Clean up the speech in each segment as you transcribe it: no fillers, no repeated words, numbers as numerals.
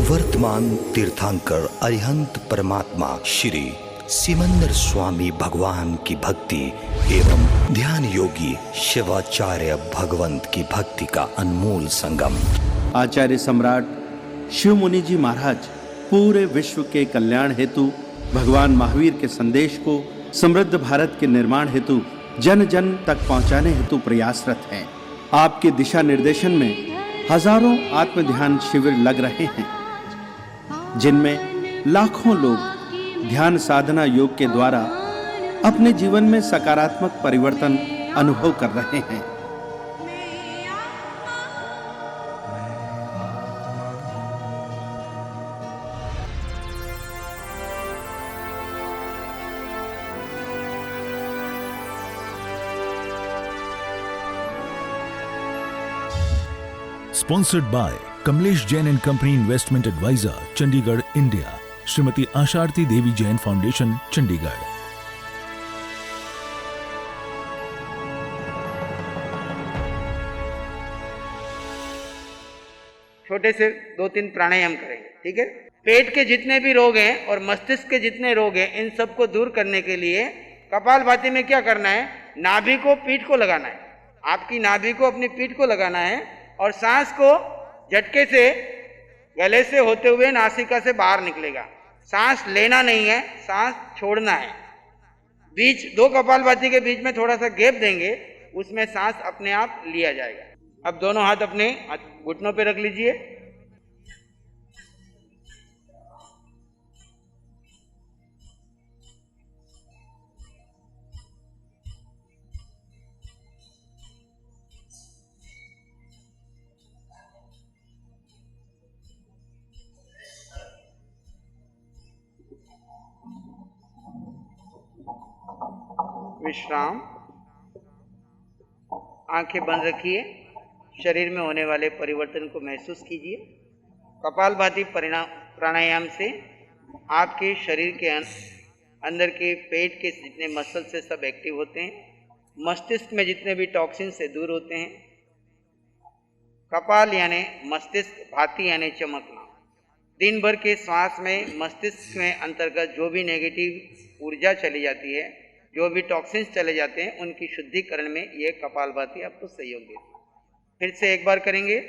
वर्तमान तीर्थंकर अरिहंत परमात्मा श्री सिमंदर स्वामी भगवान की भक्ति एवं ध्यान योगी शिवाचार्य भगवंत की भक्ति का अनमोल संगम। आचार्य सम्राट शिव मुनि जी महाराज पूरे विश्व के कल्याण हेतु भगवान महावीर के संदेश को समृद्ध भारत के निर्माण हेतु जन जन तक पहुंचाने हेतु प्रयासरत हैं। आपके दिशा निर्देशन में हजारों आत्म ध्यान शिविर लग रहे हैं, जिनमें लाखों लोग ध्यान साधना योग के द्वारा अपने जीवन में सकारात्मक परिवर्तन अनुभव कर रहे हैं। Sponsored by Kamlesh Jain and Company Investment Advisor, Chandigarh, India. Shrimati Asharati Devi Jain foundation, Chandigarh. छोटे से 2-3 प्राणायाम करेंगे, ठीक है। पेट के जितने भी रोग हैं और मस्तिष्क के जितने रोग हैं, इन सबको दूर करने के लिए कपालभाति में क्या करना है, नाभि को पीठ को लगाना है। आपकी नाभि को अपनी पीठ को लगाना है और सांस को झटके से गले से होते हुए नासिका से बाहर निकलेगा। सांस लेना नहीं है, सांस छोड़ना है। बीच दो कपालभाति के बीच में थोड़ा सा गैप देंगे, उसमें सांस अपने आप लिया जाएगा। अब दोनों हाथ अपने घुटनों पे रख लीजिए। विश्राम। आंखें बंद रखिए। शरीर में होने वाले परिवर्तन को महसूस कीजिए। कपालभाति प्राणायाम से आपके शरीर के अंदर के पेट के जितने मसल से सब एक्टिव होते हैं। मस्तिष्क में जितने भी टॉक्सिन से दूर होते हैं। कपाल यानी मस्तिष्क, भाति यानी चमकना। दिन भर के श्वास में मस्तिष्क में अंतर्गत जो भी नेगेटिव ऊर्जा चली जाती है, जो भी टॉक्सिन्स चले जाते हैं, उनकी शुद्धिकरण में ये कपालभाति आपको सहयोग देती है। फिर से एक बार करेंगे।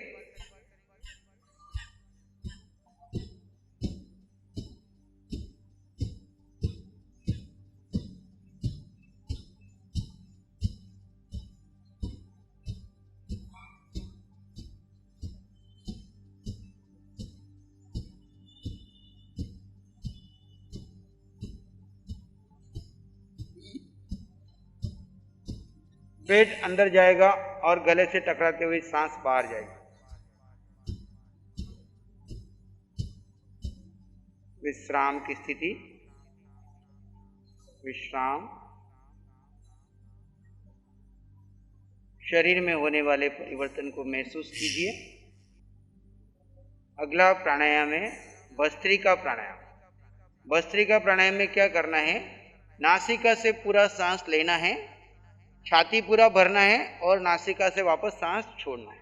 पेट अंदर जाएगा और गले से टकराते हुए सांस बाहर जाएगी। विश्राम की स्थिति। विश्राम। शरीर में होने वाले परिवर्तन को महसूस कीजिए। अगला प्राणायाम है भस्त्रिका प्राणायाम। भस्त्रिका प्राणायाम में क्या करना है, नासिका से पूरा सांस लेना है, छाती पूरा भरना है और नासिका से वापस सांस छोड़ना है।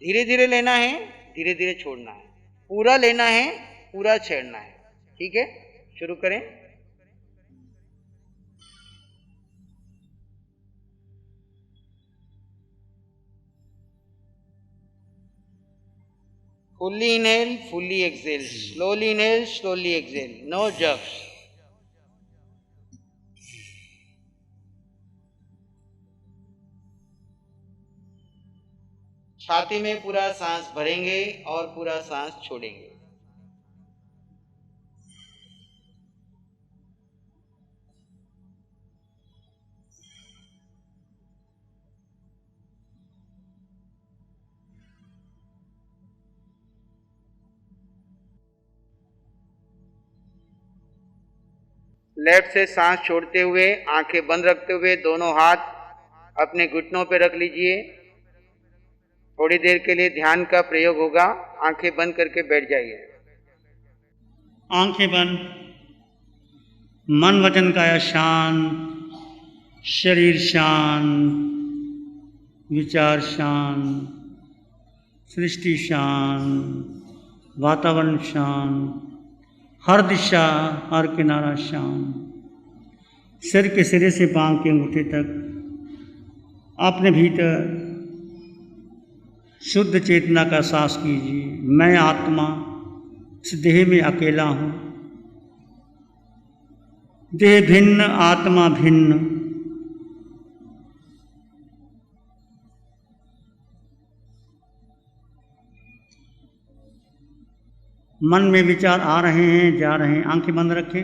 धीरे धीरे लेना है, धीरे धीरे छोड़ना है। पूरा लेना है, पूरा छोड़ना है। ठीक है, शुरू करें। Fully inhale, fully exhale. Slowly inhale, slowly exhale. No jerks. छाती में पूरा सांस भरेंगे और पूरा सांस छोड़ेंगे। लेफ्ट से सांस छोड़ते हुए आंखें बंद रखते हुए दोनों हाथ अपने घुटनों पर रख लीजिए। थोड़ी देर के लिए ध्यान का प्रयोग होगा। आंखें बंद करके बैठ जाइए। आंखें बंद, मन वचन काया शांत, शरीर शांत, विचार शांत, सृष्टि शांत, वातावरण शांत, हर दिशा हर किनारा शांत। सिर के सिरे से पांव के अंगूठे तक अपने भीतर शुद्ध चेतना का एहसास कीजिए। मैं आत्मा इस देह में अकेला हूँ। देह भिन्न, आत्मा भिन्न। मन में विचार आ रहे हैं, जा रहे हैं, आंखें बंद रखें।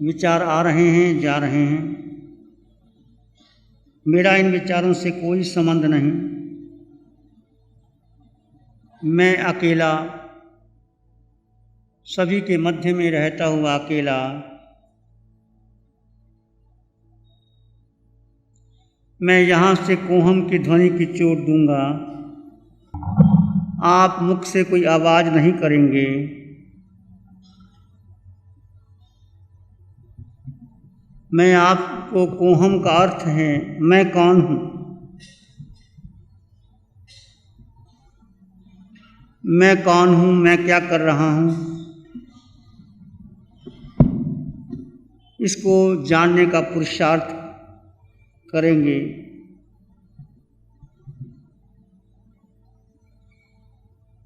विचार आ रहे हैं, जा रहे हैं, मेरा इन विचारों से कोई संबंध नहीं। मैं अकेला, सभी के मध्य में रहता हुआ अकेला। मैं यहाँ से कोहम की ध्वनि की चोट दूंगा। आप मुख से कोई आवाज नहीं करेंगे। मैं आपको कोहम का अर्थ है मैं कौन हूँ। मैं कौन हूँ, मैं क्या कर रहा हूँ, इसको जानने का पुरुषार्थ करेंगे।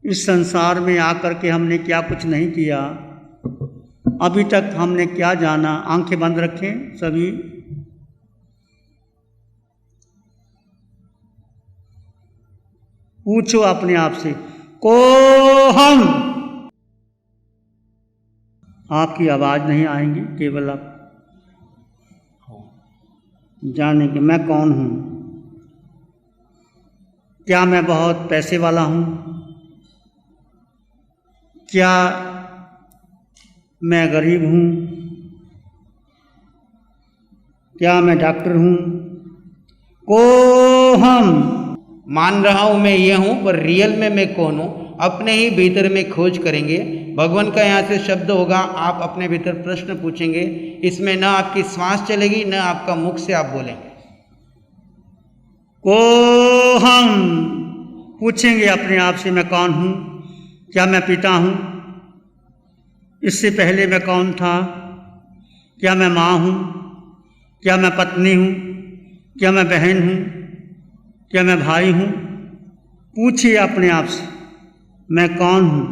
इस संसार में आकर के हमने क्या कुछ नहीं किया, अभी तक हमने क्या जाना। आंखें बंद रखें सभी। पूछो अपने आप से, कोहम। आपकी आवाज नहीं आएंगी, केवल आप जानेंगे मैं कौन हूं। क्या मैं बहुत पैसे वाला हूं? क्या मैं गरीब हूं? क्या मैं डॉक्टर हूं? कोहम। मान रहा हूं मैं ये हूं, पर रियल में मैं कौन हूं, अपने ही भीतर में खोज करेंगे। भगवान का यहाँ से शब्द होगा, आप अपने भीतर प्रश्न पूछेंगे। इसमें न आपकी श्वास चलेगी, न आपका मुख से आप बोलेंगे। कोहम। पूछेंगे अपने आप से मैं कौन हूं? क्या मैं पिता हूं? इससे पहले मैं कौन था? क्या मैं माँ हूं? क्या मैं पत्नी हूं? क्या मैं बहन हूं? क्या मैं भाई हूं? पूछिए अपने आप से मैं कौन हूं।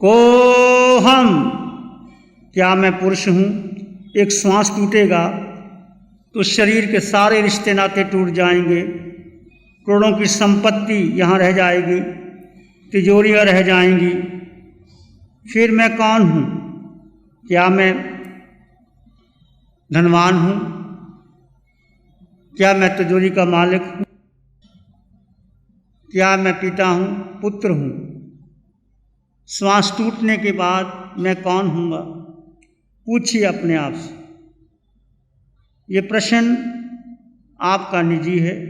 कोहम। क्या मैं पुरुष हूं? एक श्वास टूटेगा तो शरीर के सारे रिश्ते नाते टूट जाएंगे। करोड़ों की संपत्ति यहाँ रह जाएगी, तिजोरियाँ रह जाएंगी। फिर मैं कौन हूँ? क्या मैं धनवान हूँ? क्या मैं तिजोरी का मालिक हूँ? क्या मैं पिता हूँ, पुत्र हूँ? श्वास टूटने के बाद मैं कौन हूँगा? पूछिए अपने आप से। ये प्रश्न आपका निजी है।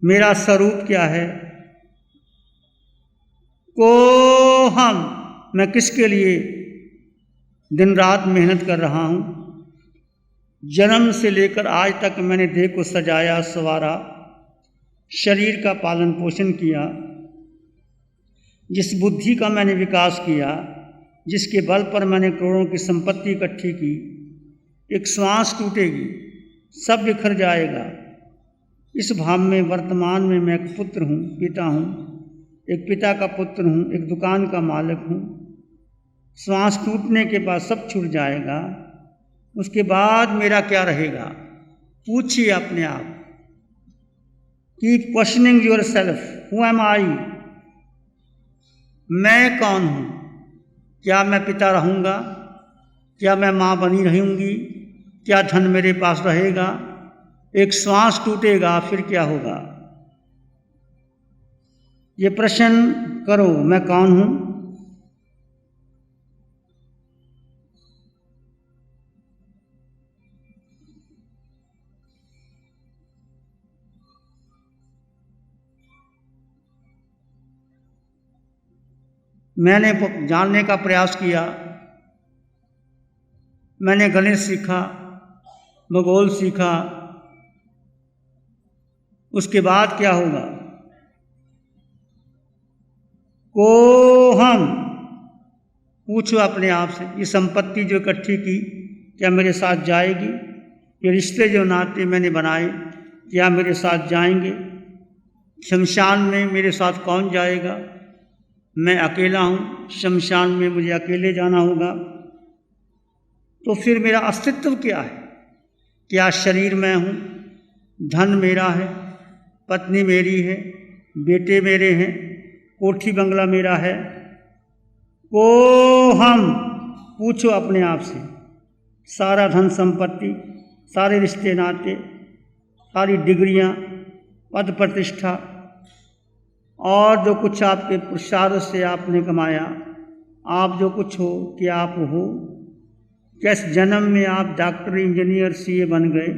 मेरा स्वरूप क्या है? कोहम। मैं किसके लिए दिन रात मेहनत कर रहा हूँ? जन्म से लेकर आज तक मैंने देह को सजाया संवारा, शरीर का पालन पोषण किया। जिस बुद्धि का मैंने विकास किया, जिसके बल पर मैंने करोड़ों की संपत्ति इकट्ठी की, एक श्वास टूटेगी, सब बिखर जाएगा। इस भाव में वर्तमान में मैं एक पुत्र हूँ, पिता हूँ, एक पिता का पुत्र हूँ, एक दुकान का मालिक हूँ। श्वास टूटने के बाद सब छूट जाएगा। उसके बाद मेरा क्या रहेगा? पूछिए अपने आप। Keep questioning your self, who am I? मैं कौन हूँ? क्या मैं पिता रहूँगा? क्या मैं माँ बनी रहूँगी? क्या धन मेरे पास रहेगा? एक श्वास टूटेगा, फिर क्या होगा? ये प्रश्न करो, मैं कौन हूँ? मैंने जानने का प्रयास किया, मैंने गणित सीखा, भूगोल सीखा। उसके बाद क्या होगा? को हम पूछो अपने आप से, ये संपत्ति जो इकट्ठी की क्या मेरे साथ जाएगी? ये रिश्ते जो नाते मैंने बनाए क्या मेरे साथ जाएंगे? शमशान में मेरे साथ कौन जाएगा? मैं अकेला हूँ, शमशान में मुझे अकेले जाना होगा। तो फिर मेरा अस्तित्व क्या है? क्या शरीर मैं हूँ? धन मेरा है, पत्नी मेरी है, बेटे मेरे हैं, कोठी बंगला मेरा है? को हम पूछो अपने आप से। सारा धन संपत्ति, सारे रिश्ते नाते, सारी डिग्रियां, पद प्रतिष्ठा और जो कुछ आपके पुरुषार्थ से आपने कमाया, आप जो कुछ हो, क्या आप हो? किस जन्म में आप डॉक्टर, इंजीनियर, सीए बन गए,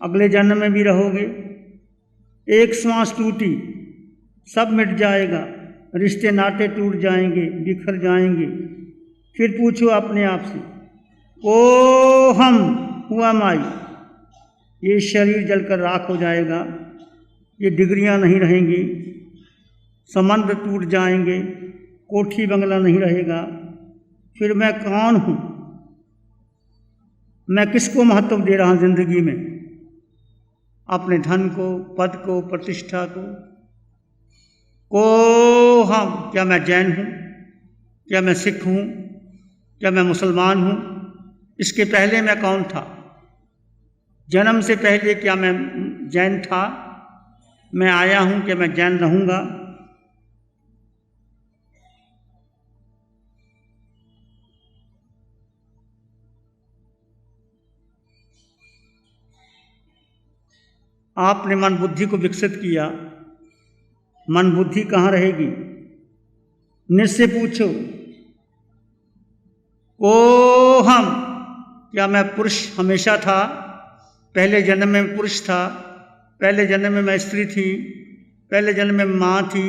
अगले जन्म में भी रहोगे? एक श्वास टूटी, सब मिट जाएगा, रिश्ते नाते टूट जाएंगे, बिखर जाएंगे। फिर पूछो अपने आप से, ओ हम हुआ माई, ये शरीर जलकर राख हो जाएगा, ये डिग्रियां नहीं रहेंगी, संबंध टूट जाएंगे, कोठी बंगला नहीं रहेगा। फिर मैं कौन हूँ? मैं किसको महत्व दे रहा हूँ जिंदगी में? अपने धन को, पद को, प्रतिष्ठा को हम, क्या मैं जैन हूँ? क्या मैं सिख हूँ? क्या मैं मुसलमान हूँ? इसके पहले मैं कौन था? जन्म से पहले क्या मैं जैन था? मैं आया हूँ, क्या मैं जैन रहूँगा? आपने मन बुद्धि को विकसित किया, मन बुद्धि कहाँ रहेगी? निज से पूछो, ओ हम, क्या मैं पुरुष हमेशा था? पहले जन्म में पुरुष था, पहले जन्म में मैं स्त्री थी, पहले जन्म में माँ थी,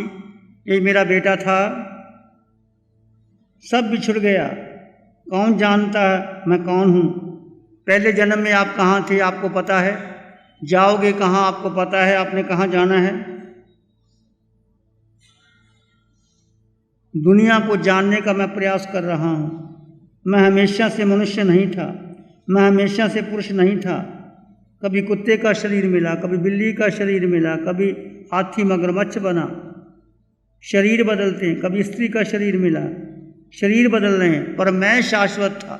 यही मेरा बेटा था। सब बिछुड़ गया, कौन जानता है मैं कौन हूँ? पहले जन्म में आप कहाँ थे आपको पता है? जाओगे कहाँ आपको पता है? आपने कहाँ जाना है? दुनिया को जानने का मैं प्रयास कर रहा हूँ। मैं हमेशा से मनुष्य नहीं था, मैं हमेशा से पुरुष नहीं था। कभी कुत्ते का शरीर मिला, कभी बिल्ली का शरीर मिला, कभी हाथी मगरमच्छ बना। शरीर बदलते हैं, कभी स्त्री का शरीर मिला, शरीर बदल रहे हैं, पर मैं शाश्वत था।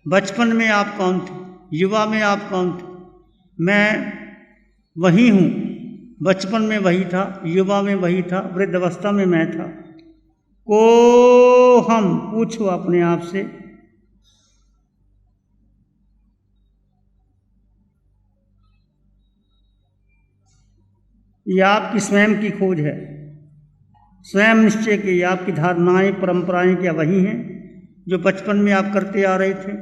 बचपन में आप कौन थे? युवा में आप कौन थे? मैं वही हूँ, बचपन में वही था, युवा में वही था, वृद्धावस्था में मैं था। को हम पूछो अपने आप से। यह आपकी स्वयं की खोज है, स्वयं निश्चय की। आपकी धारणाएं, परंपराएं क्या वही हैं जो बचपन में आप करते आ रहे थे?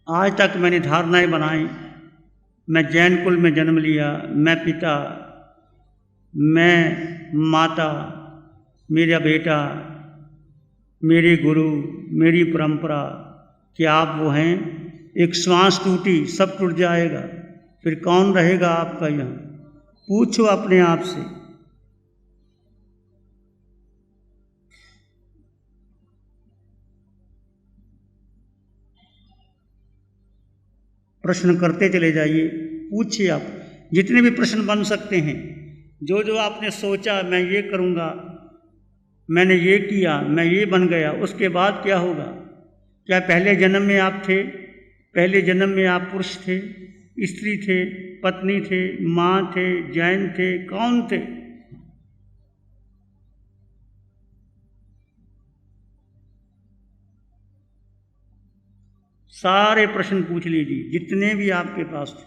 आज तक मैंने धारणाएं बनाई, मैं जैन कुल में जन्म लिया, मैं पिता, मैं माता, मेरा बेटा, मेरे गुरु, मेरी परंपरा, क्या आप वो हैं? एक श्वास टूटी सब टूट जाएगा, फिर कौन रहेगा आपका यहाँ? पूछो अपने आप से। प्रश्न करते चले जाइए, पूछिए आप, जितने भी प्रश्न बन सकते हैं। जो जो आपने सोचा मैं ये करूँगा, मैंने ये किया, मैं ये बन गया, उसके बाद क्या होगा? क्या पहले जन्म में आप थे? पहले जन्म में आप पुरुष थे, स्त्री थे, पत्नी थे, माँ थे, जैन थे, कौन थे? सारे प्रश्न पूछ लीजिए, जितने भी आपके पास थे।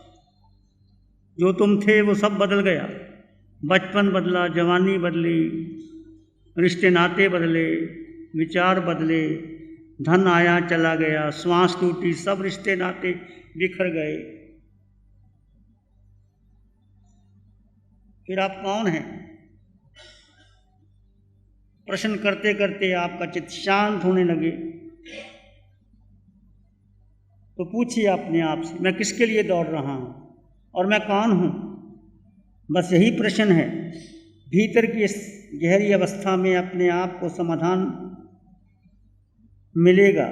जो तुम थे वो सब बदल गया। बचपन बदला, जवानी बदली, रिश्ते नाते बदले, विचार बदले, धन आया चला गया, श्वास टूटी, सब रिश्ते नाते बिखर गए। फिर आप कौन हैं? प्रश्न करते करते आपका चित्त शांत होने लगे तो पूछिए अपने आप से, मैं किसके लिए दौड़ रहा हूँ और मैं कौन हूँ? बस यही प्रश्न है। भीतर की इस गहरी अवस्था में अपने आप को समाधान मिलेगा।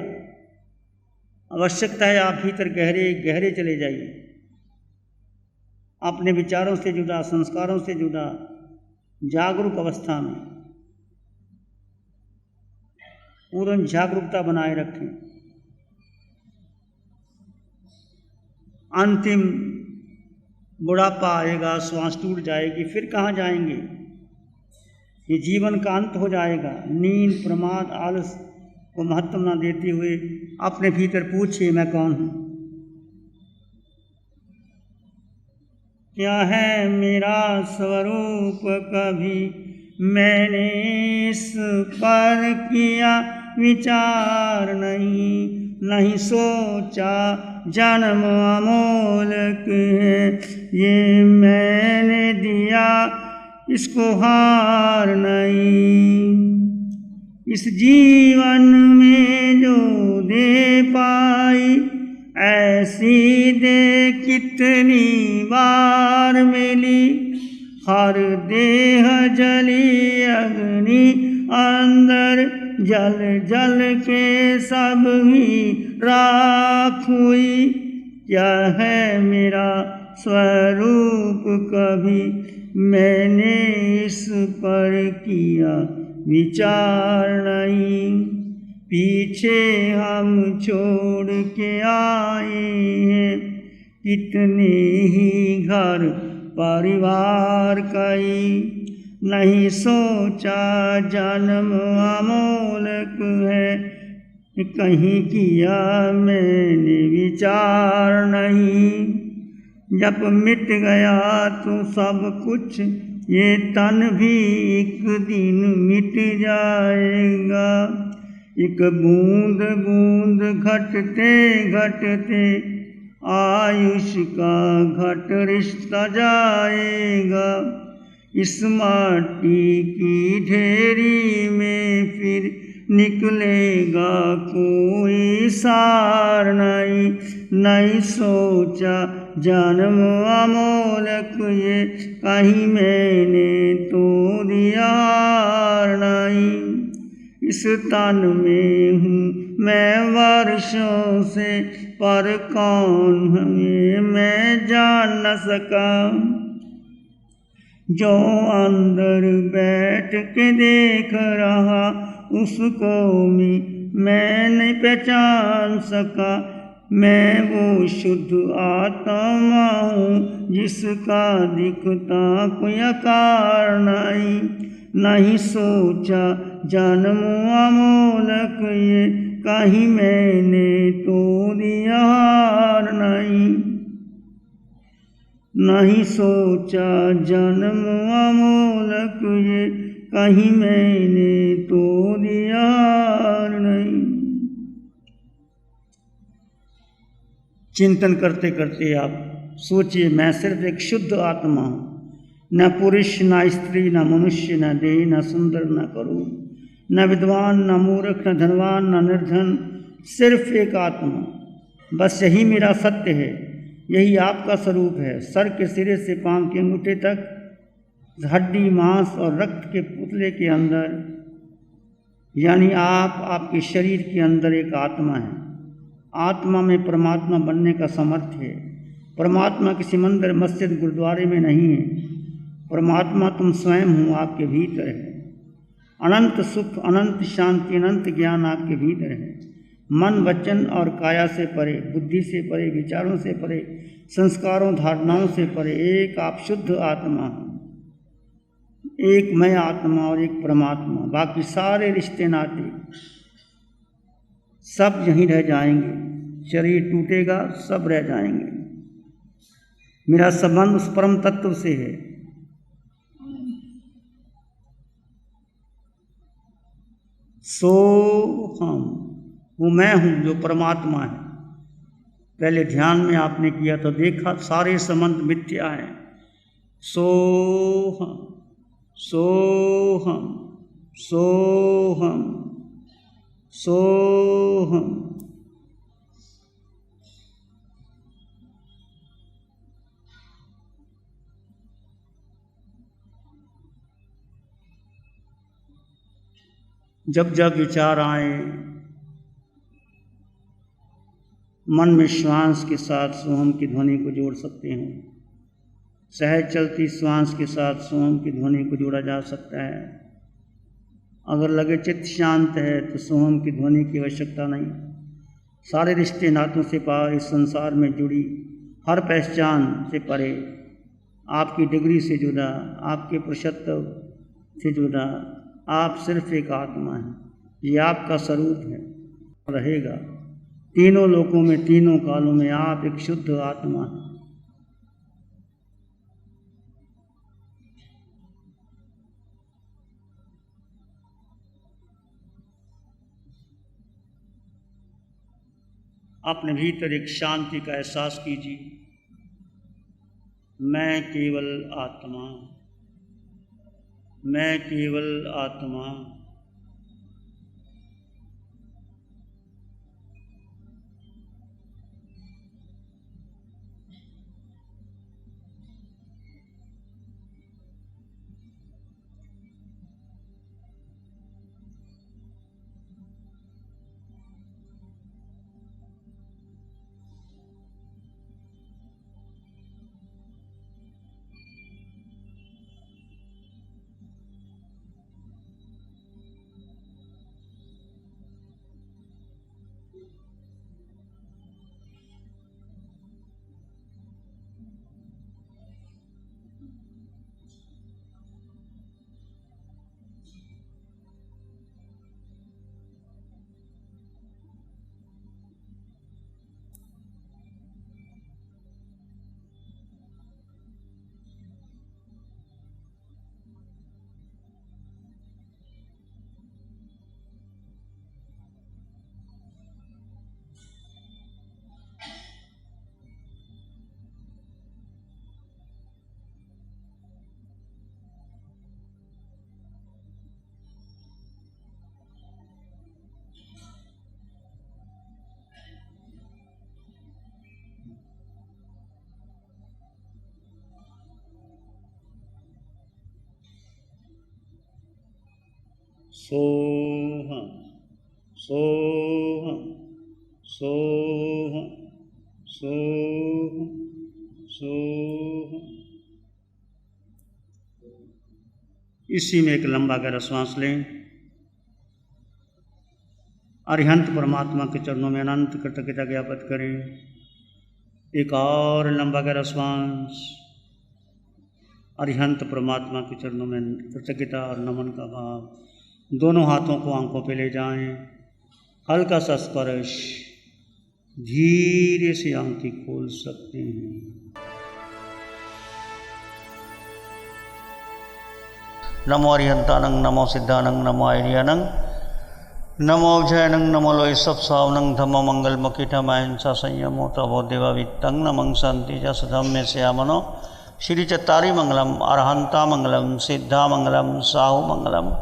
आवश्यकता है आप भीतर गहरे गहरे चले जाइए, अपने विचारों से जुदा, संस्कारों से जुदा, जागरूक अवस्था में पूर्ण जागरूकता बनाए रखें। अंतिम बुढ़ापा आएगा, श्वास टूट जाएगी, फिर कहाँ जाएंगे? ये जीवन का अंत हो जाएगा। नींद, प्रमाद, आलस को महत्व न देते हुए अपने भीतर पूछिए, मैं कौन हूँ? क्या है मेरा स्वरूप? कभी मैंने इस पर किया विचार नहीं सोचा। जन्म अमोलक है, ये मैंने दिया, इसको हार नहीं। इस जीवन में जो दे पाई, ऐसी दे कितनी बार मिली। हर देह जली अग्नि अंदर, जल जल के सब ही राख हुई। क्या है मेरा स्वरूप? कभी मैंने इस पर किया विचार नहीं। पीछे हम छोड़ के आए हैं कितने ही घर परिवार, कई नहीं सोचा जन्म अमोलक है। कहीं किया मैंने विचार नहीं। जब मिट गया तो सब कुछ, ये तन भी एक दिन मिट जाएगा। एक बूंद बूंद घटते घटते आयुष का घट रिश्ता जाएगा। इस माटी की ढेरी में फिर निकलेगा कोई सार नहीं सोचा जन्म अमोलक, ये कहीं मैंने तो दिया नहीं। इस तन में हूँ मैं वर्षों से, पर कौन है मैं जान न सका। जो अंदर बैठ के देख रहा, उसको भी मैं नहीं पहचान सका। मैं वो शुद्ध आत्मा हूँ जिसका दिखता कोई आकार नहीं सोचा जन्म अमोलक, ये कहीं मैंने तो दिया नहीं सोचा जन्म अमोलक, ये कहीं मैंने तो दिया नहीं। चिंतन करते करते आप सोचिए, मैं सिर्फ एक शुद्ध आत्मा हूँ, न पुरुष न स्त्री न मनुष्य न देह न सुंदर न करूण, न विद्वान न मूर्ख न धनवान न निर्धन, सिर्फ एक आत्मा। बस यही मेरा सत्य है, यही आपका स्वरूप है। सर के सिरे से पांव के अंगूठे तक हड्डी मांस और रक्त के पुतले के अंदर, यानी आपके शरीर के अंदर एक आत्मा है। आत्मा में परमात्मा बनने का सामर्थ्य है। परमात्मा किसी मंदिर मस्जिद गुरुद्वारे में नहीं है। परमात्मा तुम स्वयं हो, आपके भीतर है। अनंत सुख, अनंत शांति, अनंत ज्ञान आपके भीतर है। मन, वचन और काया से परे, बुद्धि से परे, विचारों से परे, संस्कारों धारणाओं से परे एक आप शुद्ध आत्मा हो। एक मैं आत्मा और एक परमात्मा। बाकी सारे रिश्ते नाते सब यहीं रह जाएंगे। शरीर टूटेगा, सब रह जाएंगे। मेरा संबंध उस परम तत्व से है। सो हम, वो मैं हूँ जो परमात्मा है। पहले ध्यान में आपने किया तो देखा सारे संबंध मिथ्या हैं। सो हम, सो हम, सो हम, सो हम। जब जब विचार आए, मन में श्वास के साथ सोहम की ध्वनि को जोड़ सकते हैं। सहज चलती श्वास के साथ सोहम की ध्वनि को जोड़ा जा सकता है। अगर लगे चित्त शांत है तो सोहम की ध्वनि की आवश्यकता नहीं। सारे रिश्ते नातों से पार, इस संसार में जुड़ी हर पहचान से परे, आपकी डिग्री से जुदा, आपके पुरुषत्व से जुदा, आप सिर्फ एक आत्मा हैं। ये आपका स्वरूप है, रहेगा। तीनों लोकों में, तीनों कालों में आप एक शुद्ध आत्मा हैं। अपने भीतर एक शांति का एहसास कीजिए। मैं केवल आत्मा, मैं केवल आत्मा। सोहम, सोहम, सोहम, सोहम, सोहम। इसी में एक लंबा गहरा श्वास लें। अरिहंत परमात्मा के चरणों में अनंत कृतज्ञता ज्ञापित करें। एक और लंबा गहरा श्वास। अरिहंत परमात्मा के चरणों में कृतज्ञता और नमन का भाव। दोनों हाथों को आंखों पे ले जाएं। हल्का सा स्पर्श, धीरे से आंखें खोल सकते हैं। नमो अरिहंतानंग, नमो सिद्धानंग, नमो आर्यानंग, नमो अभ्ययनंग, नमो लोय सब सावनंग, धम्मो मंगल मकिठम अहिंसा संयमो तवो देवा वित्तंग, नमं शांति च सधम्य श्यामनो श्री चत्तारी मंगलम, अरहंता मंगलम, सिद्धा मंगलम, साहु मंगलम,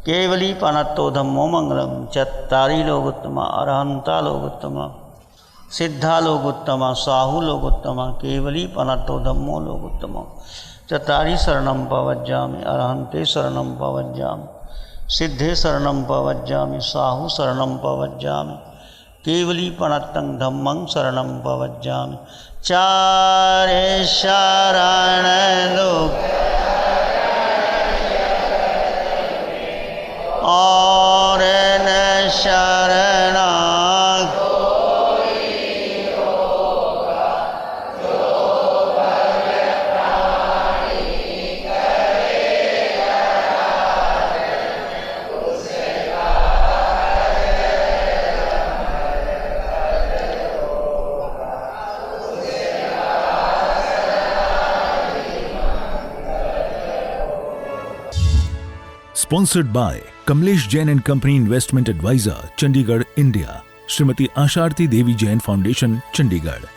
केवली पानत्तो धम्मो मंगलम, चत्तारी लोकोत्तमा, अरहंता लोकोत्तमा। सिद्धा लोकोत्तमा साहू लोकोत्तमा केवली पनतो धम्मो लोकोत्तमा चतारी शरणं पवज्जामि अरहन्ते शरणं पवज्जामि सिद्धे शरणं पवज्जामि साहू शरणं पवज्जामि केवली पनतं धम्मं शरणं पवज्जामि चारे शरण लोक और न शरण Sponsored by Kamlesh Jain and Company Investment Advisor, Chandigarh, India. Shrimati Asharti Devi Jain Foundation, Chandigarh.